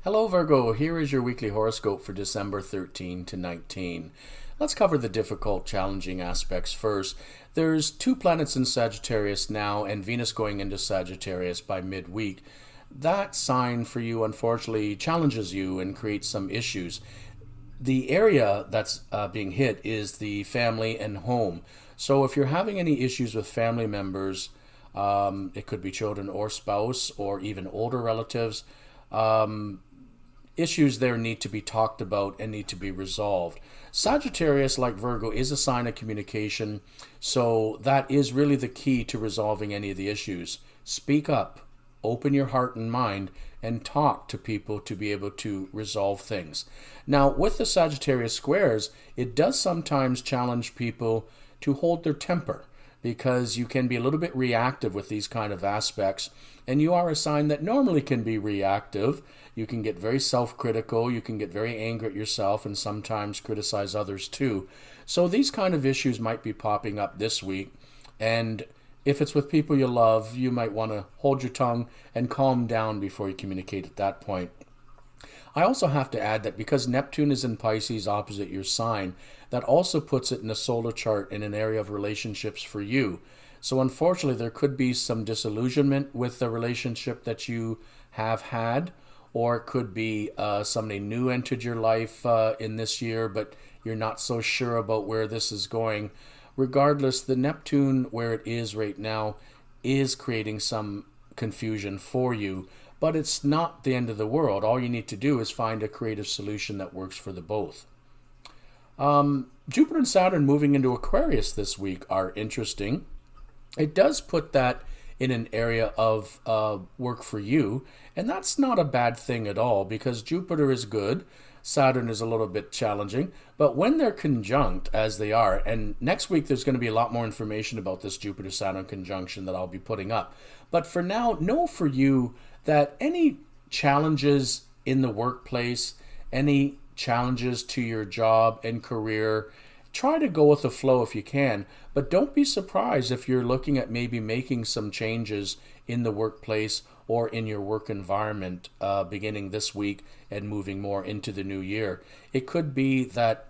Hello Virgo, here is your weekly horoscope for December 13 to 19. Let's cover the difficult, challenging aspects first. There's two planets in Sagittarius now and Venus going into Sagittarius by midweek. That sign for you unfortunately challenges you and creates some issues. The area that's being hit is the family and home. So if you're having any issues with family members, it could be children or spouse or even older relatives, issues there need to be talked about and need to be resolved. Sagittarius, like Virgo, is a sign of communication, so that is really the key to resolving any of the issues. Speak up, open your heart and mind, and talk to people to be able to resolve things. Now, with the Sagittarius squares, it does sometimes challenge people to hold their temper, because you can be a little bit reactive with these kind of aspects, and you are a sign that normally can be reactive. You can get very self-critical, you can get very angry at yourself, and sometimes criticize others too. So these kind of issues might be popping up this week, and if it's with people you love, you might want to hold your tongue and calm down before you communicate at that point. I also have to add that because Neptune is in Pisces opposite your sign, that also puts it in a solar chart in an area of relationships for you. So unfortunately, there could be some disillusionment with the relationship that you have had, or it could be somebody new entered your life in this year, but you're not so sure about where this is going. Regardless, the Neptune, where it is right now, is creating some confusion for you. But it's not the end of the world. All you need to do is find a creative solution that works for the both. Jupiter and Saturn moving into Aquarius this week are interesting. It does put that in an area of work for you, and that's not a bad thing at all, because Jupiter is good, Saturn is a little bit challenging, but when they're conjunct, as they are, and next week there's going to be a lot more information about this Jupiter-Saturn conjunction that I'll be putting up. But for now, know for you that any challenges in the workplace, any challenges to your job and career, try to go with the flow if you can, but don't be surprised if you're looking at maybe making some changes in the workplace or in your work environment beginning this week and moving more into the new year. It could be that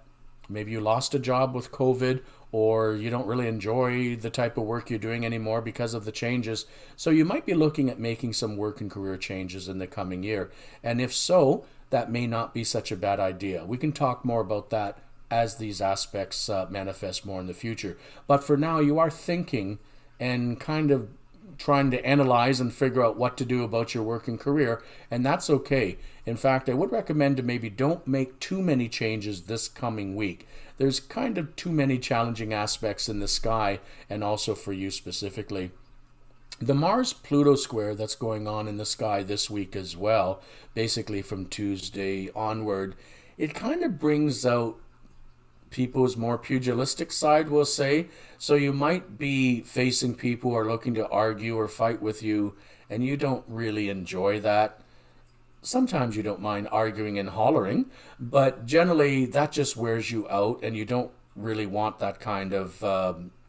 maybe you lost a job with COVID, or you don't really enjoy the type of work you're doing anymore because of the changes. So you might be looking at making some work and career changes in the coming year. And if so, that may not be such a bad idea. We can talk more about that as these aspects manifest more in the future. But for now, you are thinking and kind of trying to analyze and figure out what to do about your work and career, and that's okay. In fact, I would recommend to maybe don't make too many changes this coming week. There's kind of too many challenging aspects in the sky, and also for you specifically. The Mars-Pluto square that's going on in the sky this week as well, basically from Tuesday onward, it kind of brings out people's more pugilistic side, we'll say. So you might be facing people who are looking to argue or fight with you, and you don't really enjoy that. Sometimes you don't mind arguing and hollering, but generally that just wears you out, and you don't really want that kind of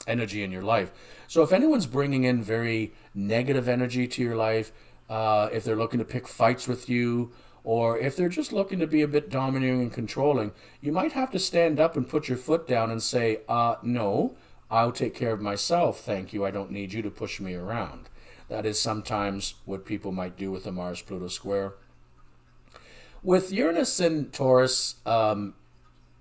energy in your life. So if anyone's bringing in very negative energy to your life, if they're looking to pick fights with you, or if they're just looking to be a bit domineering and controlling, you might have to stand up and put your foot down and say, no, I'll take care of myself, thank you, I don't need you to push me around. That is sometimes what people might do with the Mars-Pluto square. With Uranus and Taurus,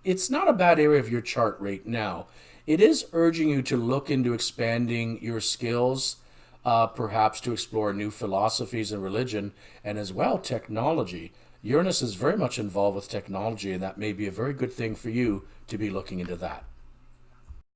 it's not a bad area of your chart right now. It is urging you to look into expanding your skills, perhaps to explore new philosophies and religion, and as well technology. Uranus is very much involved with technology, and that may be a very good thing for you to be looking into that.